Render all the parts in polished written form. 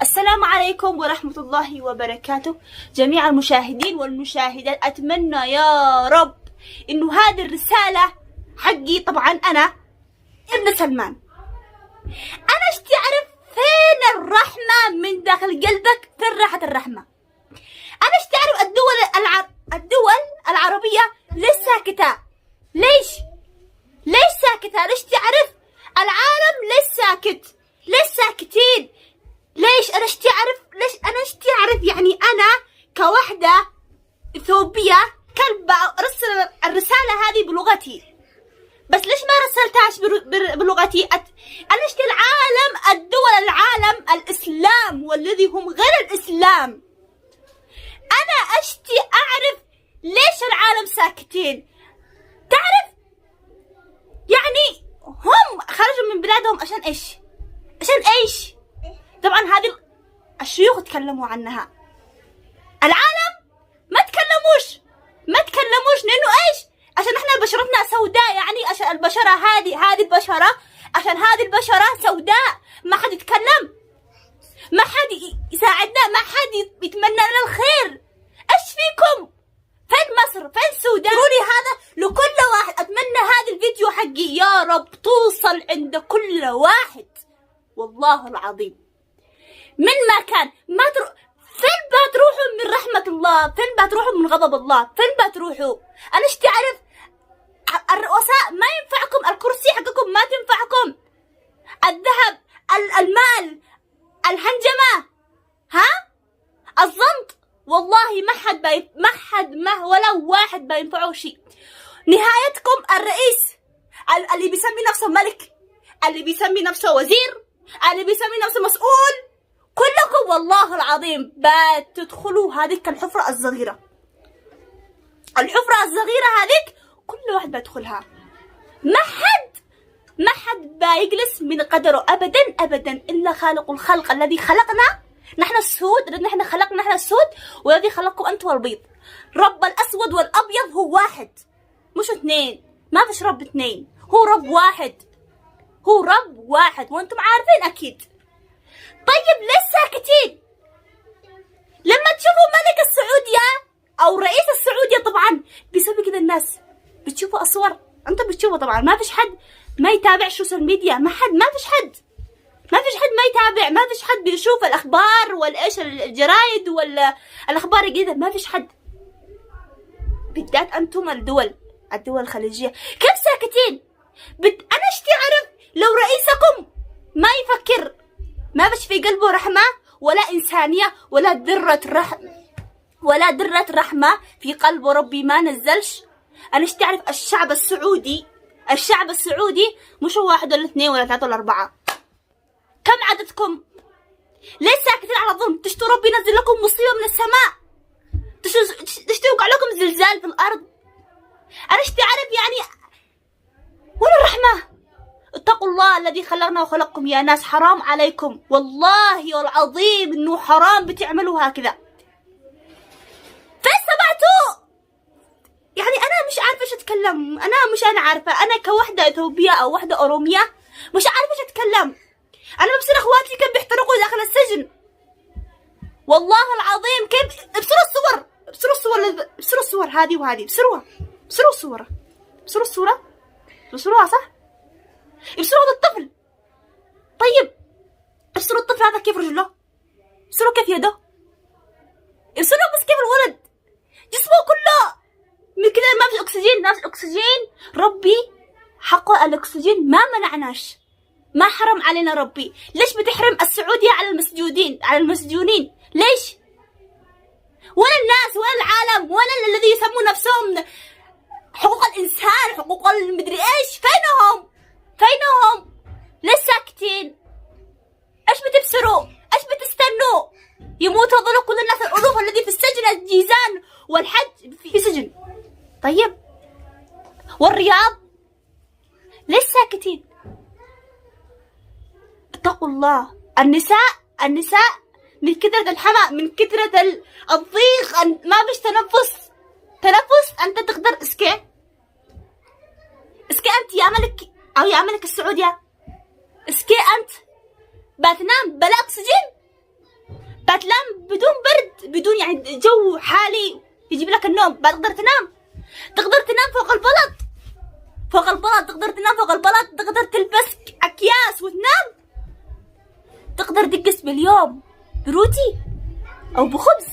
السلام عليكم ورحمة الله وبركاته جميع المشاهدين والمشاهدات. أتمنى يا رب إنه هذه الرسالة حقي، طبعا أنا ابن سلمان. أنا اشتي أعرف فين الرحمة من داخل قلبك، فين راحت الرحمة؟ أنا اشتي أعرف الدول العربية ليش ساكتة؟ ليش ساكتة؟ ليش تعرف العالم ليش ساكت؟ ليش ساكتين؟ ليش؟ أنا اشتي أعرف يعني أنا كوحدة إثيوبية كان أرسل الرسالة هذه بلغتي، بس ليش ما رسلتهاش بلغتي؟ أنا اشتي العالم الإسلام والذي هم غير الإسلام. أنا اشتي أعرف ليش العالم ساكتين. تعرف يعني هم خرجوا من بلادهم عشان ايش؟ طبعا هذه الشيوخ تكلموا عنها. العالم ما تكلموش لانه ايش؟ عشان احنا بشرتنا سوداء، يعني عشان البشرة هذه البشرة، عشان هذه البشرة سوداء، ما حد يتكلم، ما حد يساعدنا، ما حد يتمنى لنا الخير. ايش فيكم؟ فين مصر؟ فين السودان؟ قولوا لي هذا لكل واحد. اتمنى هذا الفيديو حقي يا رب توصل عند كل واحد، والله العظيم. من ما كان فين بتروحوا من رحمة الله؟ فين بتروحوا من غضب الله؟ فين بتروحوا؟ انا اشتي اعرف. الرؤساء ما ينفعكم، الكرسي حقكم ما تنفعكم، الذهب، المال، الهنجمة، الزنط، والله ما ولا واحد بينفعه شيء. نهايتكم الرئيس اللي بيسمي نفسه ملك، اللي بيسمي نفسه وزير، اللي بيسمي نفسه مسؤول، كلكم والله العظيم بتدخلوا هذيك الحفرة الصغيرة. هذيك كل واحد بيدخلها. ما حد بيجلس من قدره ابدا الا خالق الخلق الذي خلقنا نحن السود، نحن خلقنا نحن السود، والذي خلقكم انتم البيض. رب الاسود والابيض هو واحد، مش اثنين، ما فيش رب اثنين، هو رب واحد، وانتم عارفين اكيد. طيب ليش ساكتين؟ لما تشوفوا ملك السعودية او رئيس السعودية طبعا بيسوي كذا، الناس بتشوفوا الصور، انتم بتشوفوا طبعا، ما فيش حد ما يتابع السوشيال ميديا، ما فيش حد ما يتابع، ما فيش حد بيشوف الاخبار والايش الجرايد ولا الاخبار الجديدة، ما فيش حد، بالذات انتم الدول الخليجية. كيف ساكتين؟ انا اشتي اعرف لو رئيسكم ما يفكر، ما فيش في قلبه رحمة ولا إنسانية ولا درة رحمة في قلبه، ربي ما نزلش. أنا اشتي أعرف الشعب السعودي مش هو 1 ولا 2 ولا 3 ولا 4. كم عددكم؟ ليش ساكتين على ظلم؟ تشتوا ربي ينزل لكم مصيبة من السماء، تشتوا يوقع لكم زلزال في الأرض. أنا اشتي أعرف يعني وين الرحمة؟ اتقوا الله الذي خلقنا وخلقكم يا ناس، حرام عليكم والله والعظيم انه حرام بتعملوا هكذا. فين سمعتوا؟ يعني انا مش عارفه ايش اتكلم، انا عارفه، انا كوحده اثيوبيه او وحده اوروميه مش عارفه ايش اتكلم. انا بصير اخواتي كيف بيحترقوا داخل السجن، والله العظيم. كيف ابصروا الصور هذه وهذه، ابصروها صح؟ ابصروا هذا الطفل. طيب ابصروا الطفل هذا كيف رجله، ابصروا كيف يده، ابصروا بس كيف الولد جسمه كله من كذا، ما في اكسجين. ربي حقه الاكسجين ما منعناش، ما حرم علينا ربي. ليش بتحرم السعودية على المسجونين؟ ليش؟ ولا الناس ولا العالم ولا الذي يسمون نفسهم حقوق الانسان، حقوق المدري ايش، فينهم؟ ليش ساكتين؟ ايش بتبصروا؟ ايش بتستنوا؟ يموت هذول كل الناس الالوف الذي في السجن، الجيزان والحج في سجن. طيب والرياض ليش ساكتين؟ اتقوا الله. النساء من كثرة الحمى، من كثرة الضيق، ما بيش تنفس. انت تقدر اسكي انت يا ملك او يا ملك السعودية، اسكي انت بتنام بلا اكسجين؟ بدون يعني جو حالي يجيب لك النوم. تقدر تنام، تقدر تنام فوق البلط، فوق البلط، تقدر تنام فوق البلط، تقدر تلبس اكياس وتنام، تقدر تقص باليوم بروتي او بخبز،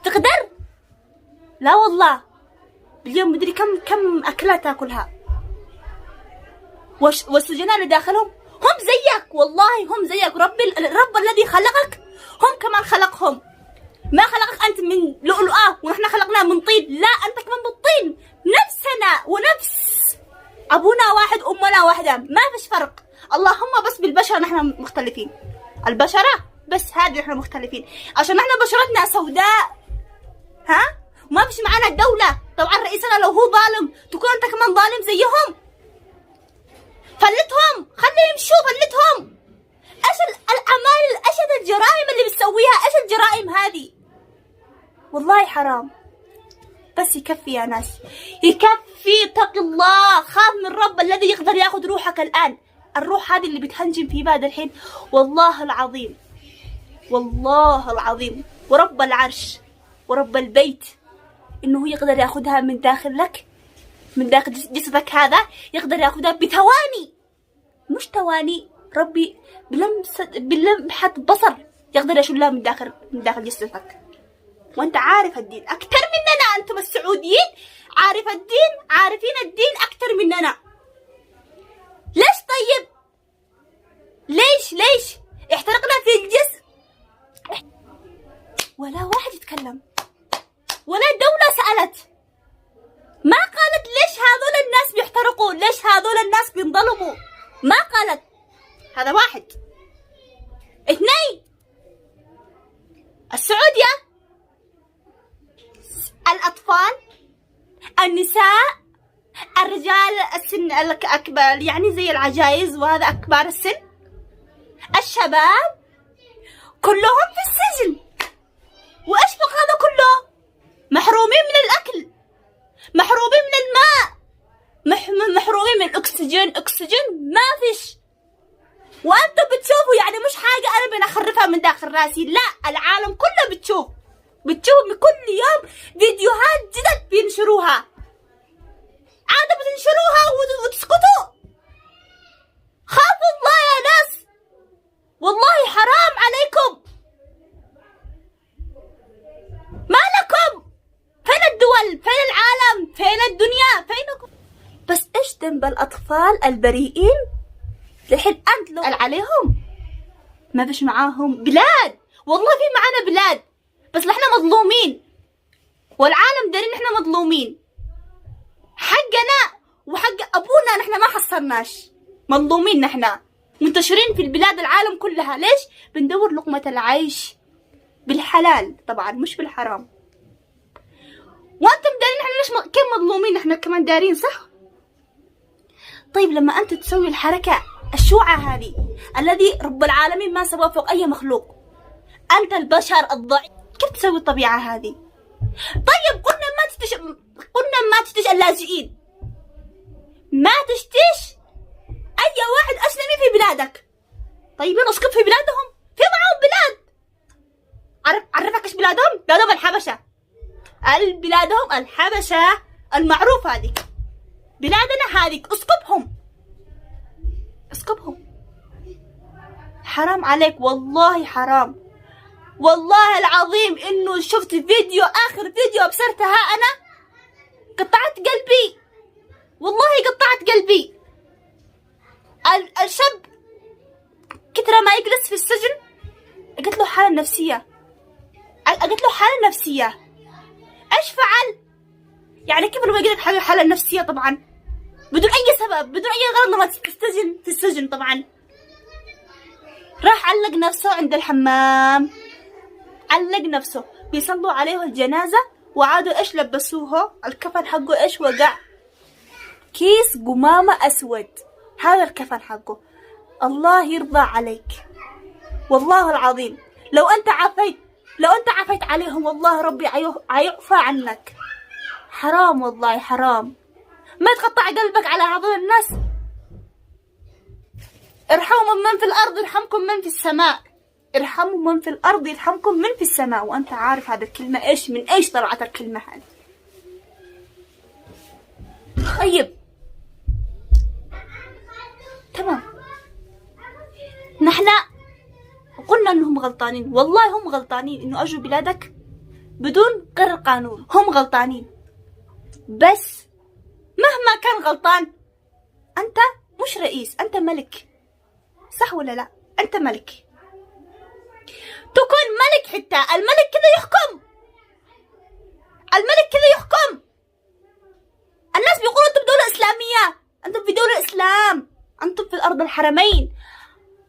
تقدر؟ لا والله باليوم مدري كم اكلة تاكلها. والسجناء اللي داخلهم هم زيك، والله هم زيك. الرب الذي خلقك هم كمان خلقهم. ما خلقك انت من لؤلؤة ونحن خلقناه من طين، لا انت كمان بالطين، نفسنا ونفس ابونا واحد امنا واحدة، ما فيش فرق. اللهم بس بالبشرة نحن مختلفين، البشرة بس هذه نحن مختلفين عشان نحن بشرتنا سوداء، ها؟ وما فيش معانا الدولة. طبعا رئيسنا لو هو ظالم تكون انت كمان ظالم زيهم. فلتهم، خليهم يمشوا، فلتهم. ايش الاعمال، ايش الجرائم اللي بتسويها، ايش الجرائم هذه؟ والله حرام. بس يكفي يا ناس، يكفي. اتق الله، خاف من رب الذي يقدر ياخذ روحك الان. الروح هذه اللي بتهنجم في بالي الحين، والله العظيم، والله العظيم ورب العرش ورب البيت انه يقدر ياخذها من داخلك، من داخل جسدك هذا، يقدر ياخذها بثواني، مش ثواني، ربي بلمحة بصر يقدر يشلها من داخل جسدك. وانت عارف الدين اكثر مننا، انتم السعوديين عارف الدين، عارفين الدين اكثر مننا. ليش طيب؟ ليش احترقنا في الجسم ولا واحد يتكلم، ولا الدولة سألت، ما قالت ليش هذول الناس بيحترقوا، ليش هذول الناس بينظلموا، ما قالت. هذا واحد. اثنين، السعودية الأطفال، النساء، الرجال السن الأكبر يعني زي العجائز وهذا أكبر السن، الشباب كلهم في السجن. وإيش فوق هذا كله؟ محرومين من الأكل، محرومين من الماء، محرومين من الأكسجين، أكسجين ما فيش. وأنتم بتشوفوا يعني مش حاجة أنا بنخرفها من داخل راسي، لا، العالم كله بتشوف كل يوم فيديوهات جدد بينشروها، عادة بتنشروها وتسكتوا. خافوا الله يا ناس، والله حرام عليكم. ما لكم؟ فين الدول؟ فين العالم؟ فين الدنيا؟ فينكم؟ بس ايش ذنب الأطفال البريئين؟ الحين أنت لو عليهم ما فيش معاهم بلاد، والله في معانا بلاد بس نحن مظلومين، والعالم دارين نحن مظلومين. حقنا وحق أبونا نحن ما حصلناش، مظلومين نحن، منتشرين في البلاد العالم كلها. ليش؟ بندور لقمة العيش بالحلال طبعا مش بالحرام. وانتم دارين نحن ليش كم مظلومين، نحن كمان دارين صح؟ طيب لما أنت تسوي الحركة الشوعة هذه الذي رب العالمين ما سواه فوق أي مخلوق، أنت البشر الضعيف كيف تسوي الطبيعة هذه؟ طيب قلنا ما تشتش اللاجئين، ما تشتش أي واحد أسلمي في بلادك. طيب اسكت في بلادهم، في معهم بلاد. عرفك ايش بلادهم؟ بلادهم الحبشة، بلادهم الحبشة المعروف هذيك، بلادنا هذيك اسكبهم. حرام عليك والله حرام، والله العظيم انه شفت فيديو، اخر فيديو ابصرتها انا قطعت قلبي، والله قطعت قلبي. الشاب كثر ما يجلس في السجن قلت له حالة نفسية، ايش فعل؟ يعني كيف لما يجيلك حالة نفسية طبعا بدون اي سبب، بدون اي غرض، لما تستسجن في السجن طبعا. راح علق نفسه عند الحمام، علق نفسه، بيصلوا عليه الجنازة وعادوا ايش لبسوه الكفن حقه، ايش وقع؟ كيس قمامة اسود، هذا الكفن حقه. الله يرضى عليك والله العظيم، لو انت عفيت عليهم والله ربي عيعفى عنك. حرام والله حرام، ما تقطع قلبك على هذول الناس. ارحموا من في الارض يرحمكم من في السماء. ارحموا من في الأرض يرحمكم من في السماء. وأنت عارف هذه الكلمة إيش من إيش طلعت الكلمة هذه. طيب تمام، نحن قلنا انهم غلطانين، والله هم غلطانين انه اجوا بلادك بدون غير قانون، هم غلطانين. بس مهما كان غلطان انت مش رئيس، انت ملك، صح ولا لا؟ انت ملك، تكون ملك. حتى الملك كذا يحكم، الملك كذا يحكم. الناس بيقولوا انتم بدولة اسلامية، انتم في دولة اسلام، انتم في الارض الحرمين.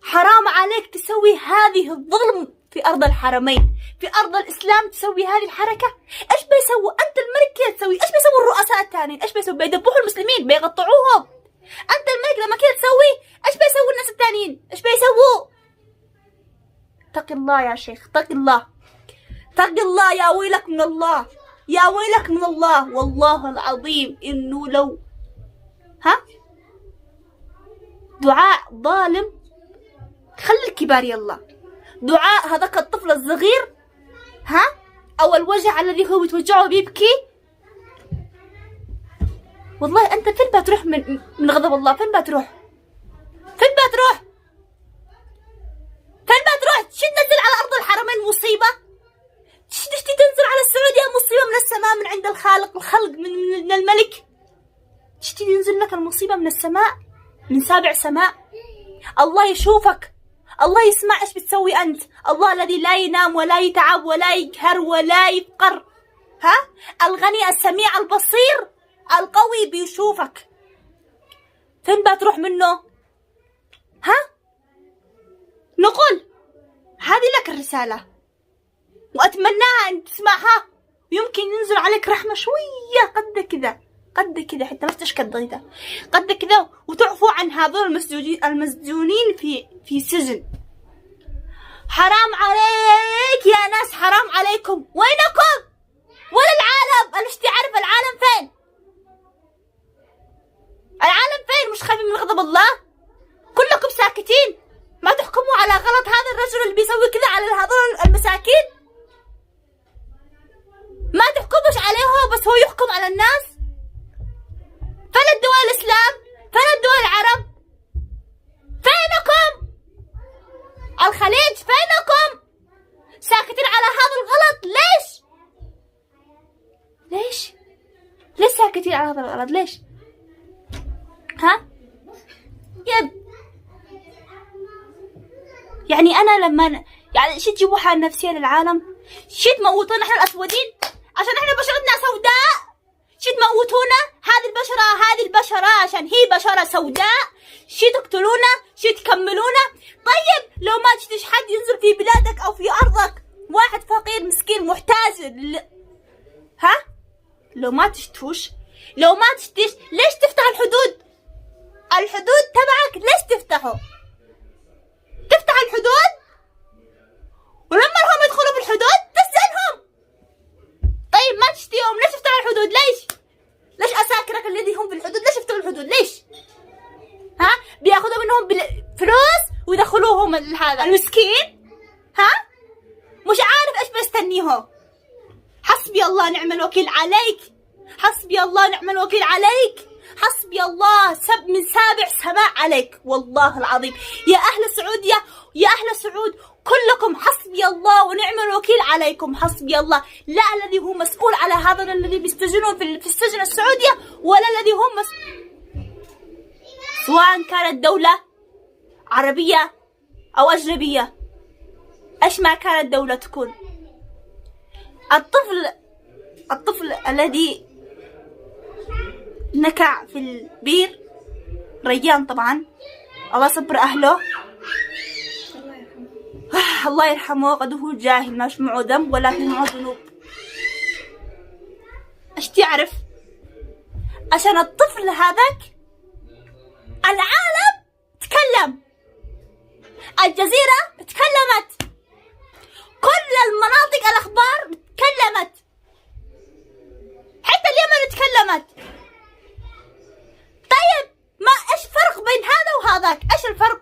حرام عليك تسوي هذه الظلم في ارض الحرمين، في ارض الاسلام تسوي هذه الحركة. ايش بيسووا؟ انت الملك كذا تسوي، ايش بيسووا الرؤساء الثانيين؟ ايش بيسووا؟ بيدبحوا المسلمين، بيقطعوهم. انت الملك لما كذا تسوي، ايش بيسووا الناس الثانيين؟ ايش بيسووا؟ اتق الله يا شيخ، اتق الله، اتق الله. يا ويلك من الله، يا ويلك من الله. والله العظيم انه لو دعاء ظالم، خلي الكبار يلا، دعاء هذاك الطفل الصغير او الوجع الذي هو بتوجعه بيبكي. والله انت فين بتروح من غضب الله؟ فين بتروح؟ فين بتروح؟ فين بتروح؟ تشي تنزل على ارض الحرمين مصيبة، تشي تنزل على السعودية مصيبة من السماء، من عند الخالق، الخلق من الملك. تشي تنزل لك المصيبة من السماء، من سابع سماء. الله يشوفك، الله يسمع ايش بتسوي انت. الله الذي لا ينام ولا يتعب ولا يقهر ولا يفقر، الغني السميع البصير القوي بيشوفك. فين بتروح منه؟ نقول هذه لك الرسالة، واتمناها ان تسمعها، ويمكن ينزل عليك رحمة شوية قد كذا، قد كذا، حتى ما تشكد قد كذا، وتعفو عن هذول المسجونين في سجن. حرام عليك يا ناس، حرام عليكم. وينكم؟ ولا العالم؟ انا اشتي عارف العالم فين؟ العالم فين؟ مش خايفين من غضب الله؟ كلكم ساكتين، ما تحكموا على غلط هذا الرجل اللي بيسوي كذا على هذول المساكين؟ ما تحكموش عليه، بس هو يحكم على الناس. فين الدول الاسلام؟ فين الدول العرب؟ فينكم؟ الخليج فينكم؟ ساكتين على هذا الغلط ليش؟ ليش ساكتين على هذا الغلط؟ ليش؟ يعني انا لما يعني شي تجيبوا حال نفسية للعالم؟ شي تموتونا احنا الاسودين عشان احنا بشرتنا سوداء؟ شي تموتونا هذه البشرة عشان هي بشرة سوداء؟ شي تقتلونا؟ شي تكملونا؟ طيب لو ما تشتيش حد ينزل في بلادك او في ارضك، واحد فقير مسكين محتاج لو ما تشتيش ليش تفتح الحدود تبعك؟ ليش تفتح الحدود؟ ولما هم يدخلوا بالحدود تسجنهم. طيب ما تشتيهم، ليش تفتح الحدود؟ ليش اساكرك الذي هم في الحدود ليش يفتحوا الحدود؟ ليش؟ بياخذوا منهم فلوس ويدخلوهم هذا المسكين، مش عارف ايش بيستنيه. حسبي الله نعم الوكيل عليك، حسبي الله نعم الوكيل عليك، حسبي الله من سابع سماء عليك. والله العظيم يا اهل السعودية، يا اهل السعود كلكم، حسبي الله ونعم الوكيل عليكم. حسبي الله، لا الذي هو مسؤول على هذا الذي بيستجنون في السجن السعودية، ولا الذي هم سواء كانت دولة عربية او اجنبية، ايش ما كانت دولة تكون. الطفل الذي نكع في البير، ريان طبعا، الله يصبر اهله، الله يرحمه، قد هو جاهل ماش معه ذنب ولا في معه ذنوب. ايش تعرف؟ عشان الطفل هذاك العالم تكلم، الجزيرة تكلمت، كل المناطق الاخبار تكلمت، حتى اليمن تكلمت. طيب ما ايش فرق بين هذا وهذاك؟ ايش الفرق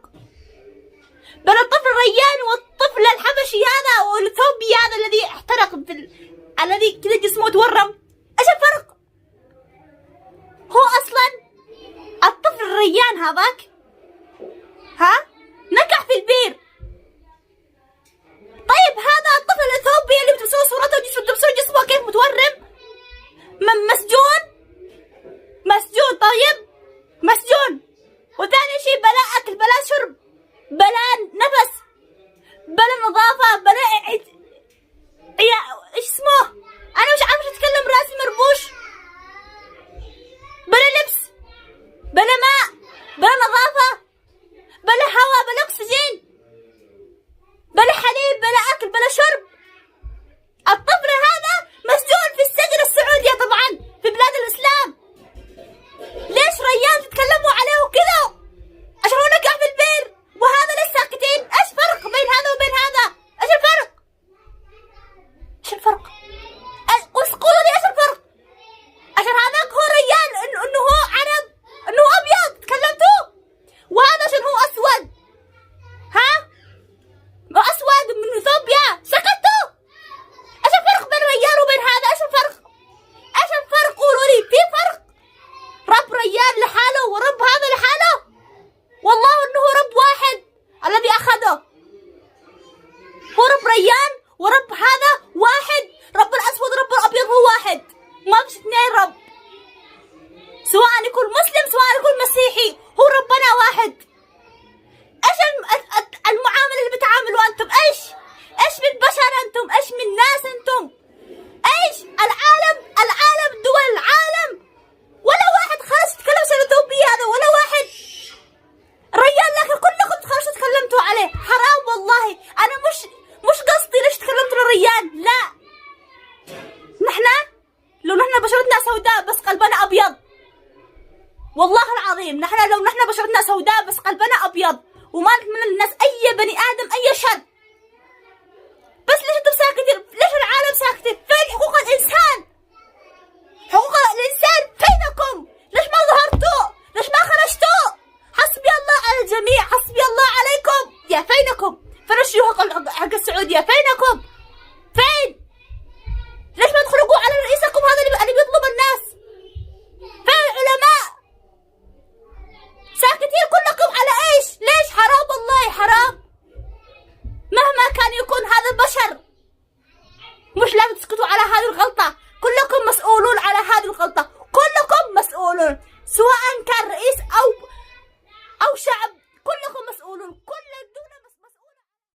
بين الطفل الريان والطفل الذي كذا جسمه تورم. ايش الفرق؟ هو اصلا الطفل الريان هذاك نكح في البير. طيب هذا الطفل الاثيوبي اللي بتبصروا صورته وتبصروا جسمه كيف متورم، مسجون. طيب مسجون. وثاني شيء بلا اكل بلا شرب بلا نفس بلا نظافة بلا ايش اسمه، انا مش عارفة اتكلم، راسي مربوش. بلا لبس بلا ماء بلا نظافة بلا هواء بلا اكسجين بلا حليب بلا اكل بلا شرب. الطفل هذا مسجون في السجن السعودية طبعا في بلاد الاسلام. ليش ريان تتكلموا عليه كذا عشان هو نكح في البير وهذا ليش ساكتين؟ ايش فرق بين هذا وبين هذا؟ ايش الفرق؟ قولوا لي ايش الفرق؟ عشان هذاك هو ريان انه هو عرب انه هو ابيض تكلمتوا، وهذا عشان هو اسود اسود من اثيوبيا سكتوا. ايش الفرق بين ريان وبين هذا؟ ايش الفرق؟ قولوا لي في فرق؟ رب ريان لحاله ورب هذا لحاله؟ والله انه رب واحد الذي اخذه، هو رب ريان ورب هذا واحد. رب الاسود رب الابيض هو واحد، ما فيش اثنين رب، سواء يكون مسلم سواء يكون مسيحي، هو ربنا واحد. ايش المعامله اللي بتعاملوا انتم؟ ايش من بشر انتم؟ ايش من ناس انتم؟ ايش العالم دول العالم ولا واحد خلاص تكلم عن اثيوبيا هذا ولا واحد. ريان لكن كلكم تخرجوا تكلمتوا عليه، حرام والله. انا مش قصدي ليش تكلمتوا للريان، لا، لو نحن بشرتنا سوداء بس قلبنا ابيض، والله العظيم لو نحن بشرتنا سوداء بس قلبنا ابيض وما نتمنى للناس اي بني ادم اي شر، بس ليش انتم ساكتين؟ ليش العالم ساكتين؟ فين حقوق الانسان؟ حقوق الانسان فينكم؟ ليش ما ظهرتوا؟ ليش ما خرجتوا؟ حسبي الله على الجميع، حسبي الله عليكم. يا فينكم؟ فين الشيوخ حق السعودية؟ فينكم؟ فين؟ ليش ما تخرجوا على رئيسكم هذا اللي بيطلب الناس؟ فين العلماء؟ ساكتين كلكم على ايش؟ ليش؟ حرام والله حرام. مهما كان يكون هذا بشر،